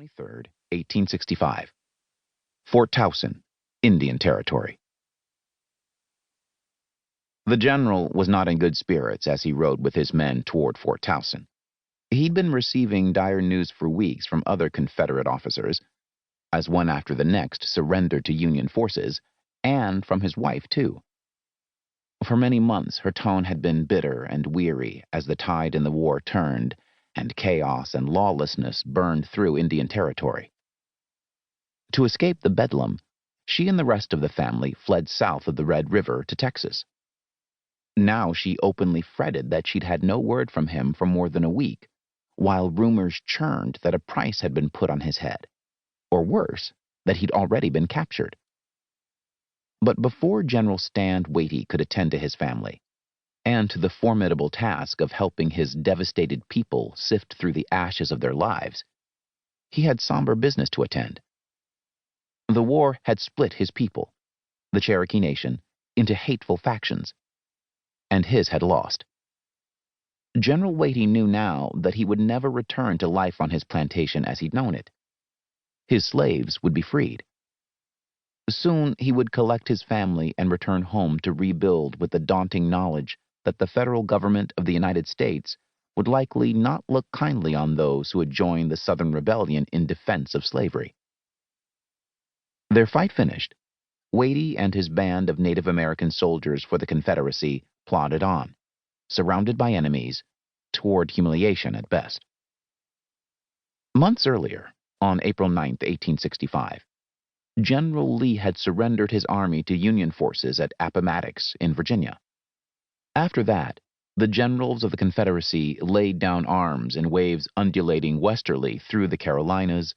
23rd, 1865. Fort Towson, Indian Territory. The general was not in good spirits as he rode with his men toward Fort Towson. He'd been receiving dire news for weeks from other Confederate officers, as one after the next surrendered to Union forces, and from his wife, too. For many months her tone had been bitter and weary as the tide in the war turned, and chaos and lawlessness burned through Indian Territory. To escape the bedlam, she and the rest of the family fled south of the Red River to Texas. Now she openly fretted that she'd had no word from him for more than a week, while rumors churned that a price had been put on his head, or worse, that he'd already been captured. But before General Stand Watie could attend to his family, and to the formidable task of helping his devastated people sift through the ashes of their lives, he had somber business to attend. The war had split his people, the Cherokee Nation, into hateful factions, and his had lost. General Watie knew now that he would never return to life on his plantation as he'd known it. His slaves would be freed. Soon he would collect his family and return home to rebuild with the daunting knowledge that the federal government of the United States would likely not look kindly on those who had joined the Southern Rebellion in defense of slavery. Their fight finished, Watie and his band of Native American soldiers for the Confederacy plodded on, surrounded by enemies, toward humiliation at best. Months earlier, on April 9, 1865, General Lee had surrendered his army to Union forces at Appomattox in Virginia. After that, the generals of the Confederacy laid down arms in waves undulating westerly through the Carolinas,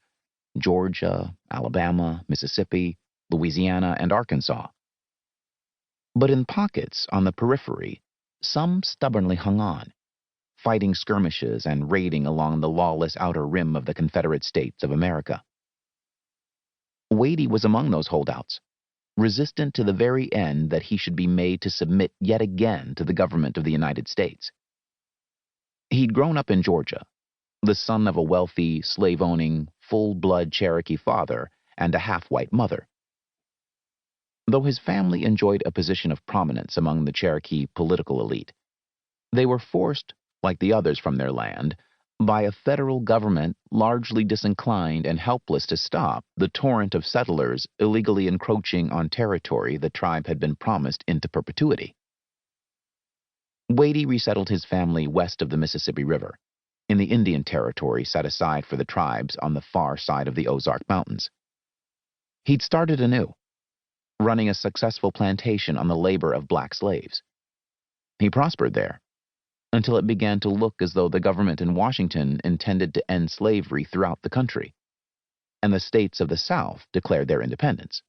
Georgia, Alabama, Mississippi, Louisiana, and Arkansas. But in pockets on the periphery, some stubbornly hung on, fighting skirmishes and raiding along the lawless outer rim of the Confederate States of America. Watie was among those holdouts, resistant to the very end that he should be made to submit yet again to the government of the United States. He'd grown up in Georgia, the son of a wealthy, slave-owning, full-blood Cherokee father and a half-white mother. Though his family enjoyed a position of prominence among the Cherokee political elite, they were forced, like the others from their land, by a federal government largely disinclined and helpless to stop the torrent of settlers illegally encroaching on territory the tribe had been promised into perpetuity. Watie resettled his family west of the Mississippi River, in the Indian Territory set aside for the tribes on the far side of the Ozark Mountains. He'd started anew, running a successful plantation on the labor of black slaves. He prospered there, until it began to look as though the government in Washington intended to end slavery throughout the country, and the states of the South declared their independence.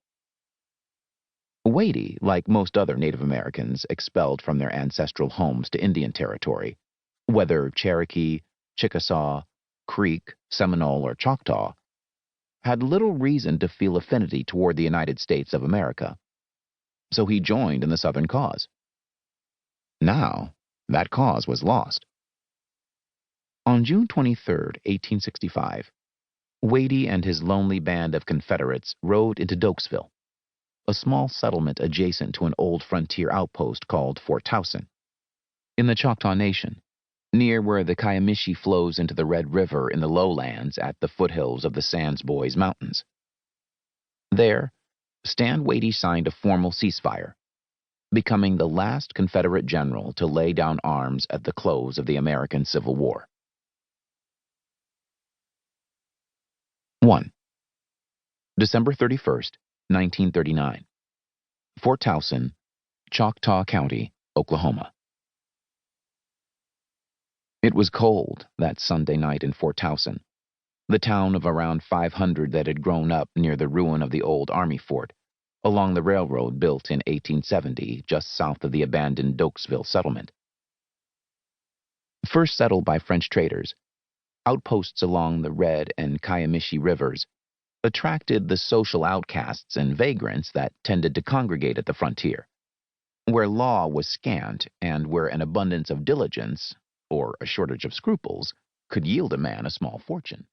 Watie, like most other Native Americans expelled from their ancestral homes to Indian Territory, whether Cherokee, Chickasaw, Creek, Seminole, or Choctaw, had little reason to feel affinity toward the United States of America, so he joined in the Southern cause. Now, that cause was lost. On June 23, 1865, Watie and his lonely band of Confederates rode into Dokesville, a small settlement adjacent to an old frontier outpost called Fort Towson, in the Choctaw Nation, near where the Kiamichi flows into the Red River in the lowlands at the foothills of the Sans Bois Mountains. There, Stand Watie signed a formal ceasefire, becoming the last Confederate general to lay down arms at the close of the American Civil War. 1. December 31st, 1939. Fort Towson, Choctaw County, Oklahoma. It was cold that Sunday night in Fort Towson, the town of around 500 that had grown up near the ruin of the old Army fort, along the railroad built in 1870 just south of the abandoned Dokesville settlement. First settled by French traders, outposts along the Red and Kiamichi rivers attracted the social outcasts and vagrants that tended to congregate at the frontier, where law was scant and where an abundance of diligence, or a shortage of scruples, could yield a man a small fortune.